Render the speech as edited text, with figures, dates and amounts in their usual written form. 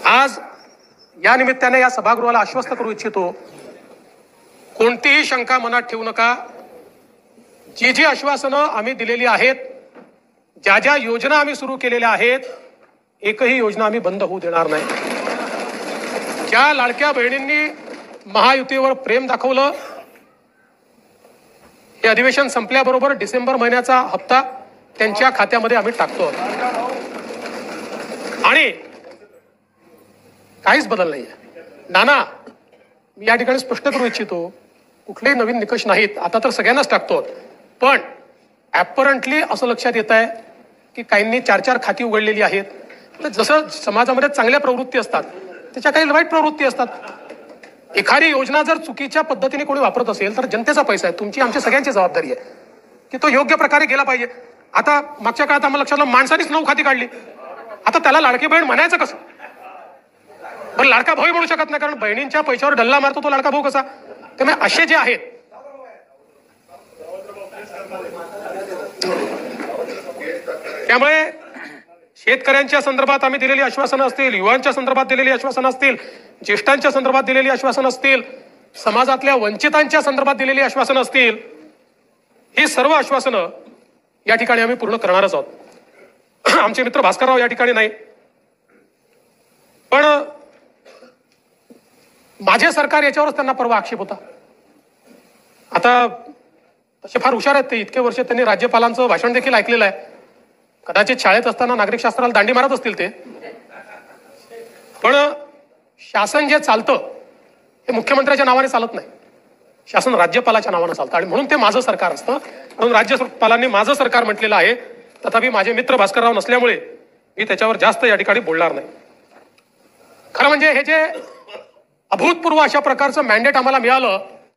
आज या निमित्ताने या सभागृहाला आश्वस्त करू इच्छितो, कोणतीही शंका मनात ठेवू नका। जी जी आश्वासनं आम्ही दिलेली आहेत, ज्या ज्या योजना आम्ही सुरू केलेल्या आहेत, एकही योजना आम्ही बंद होऊ देणार नाही। ज्या लाडक्या बहिणींनी महायुतीवर प्रेम दाखवलं, हे अधिवेशन संपल्याबरोबर डिसेंबर महिन्याचा हप्ता त्यांच्या खात्यामध्ये आम्ही टाकतो आणि काहीच बदल नाहीये। नाना, मी या ठिकाणी स्पष्ट करू इच्छितो, कुठलेही नवीन निकष नाहीत, आता तर सगळ्यांनाच टाकतो, पण ऍपरंटली असं लक्षात येत आहे की काहींनी 4-4 खाती उघडलेली आहेत। तर जसं समाजामध्ये चांगल्या प्रवृत्ती असतात, त्याच्या काही वाईट प्रवृत्ती असतात। एखादी योजना जर चुकीच्या पद्धतीने कोणी वापरत असेल तर जनतेचा पैसा आहे, तुमची आमची सगळ्यांची जबाबदारी आहे की तो योग्य प्रकारे गेला पाहिजे। आता मागच्या काळात आम्हाला लक्षात आलं, माणसानेच 9 खाती काढली, आता त्याला लाडकी बहीण म्हणायचं कसं? पण लाडका भाऊ म्हणू शकत नाही, कारण बहिणींच्या पैशावर डल्ला मारतो तो लाडका भाऊ कसा? त्यामुळे असे जे आहेत, त्यामुळे शेतकऱ्यांच्या संदर्भात आम्ही दिलेली आश्वासनं असतील, युवांच्या संदर्भात दिलेली आश्वासनं असतील, ज्येष्ठांच्या संदर्भात दिलेली आश्वासनं असतील, समाजातल्या वंचितांच्या संदर्भात दिलेली आश्वासनं असतील, ही सर्व आश्वासनं या ठिकाणी आम्ही पूर्ण करणारच आहोत। आमचे मित्र भास्करराव या ठिकाणी नाही, पण माझे सरकार याच्यावरच त्यांना परवा आक्षेप होता। आता तसे फार हुशार आहेत ते, इतके वर्ष त्यांनी राज्यपालांचं भाषण देखील ऐकलेलं आहे, कदाचित शाळेत असताना नागरिक शास्त्राला दांडी मारत असतील ते, पण शासन जे चालतं हे मुख्यमंत्र्याच्या नावाने चालत नाही, शासन राज्यपालाच्या नावाने चालतं आणि म्हणून ते माझं सरकार असतं, म्हणून राज्यपालांनी माझं सरकार म्हटलेलं आहे। तथापि माझे मित्र भास्करराव नसल्यामुळे मी त्याच्यावर जास्त या ठिकाणी बोलणार नाही। खरं म्हणजे हे जे अभूतपूर्व अशा प्रकारचं मॅन्डेट आम्हाला मिळालं,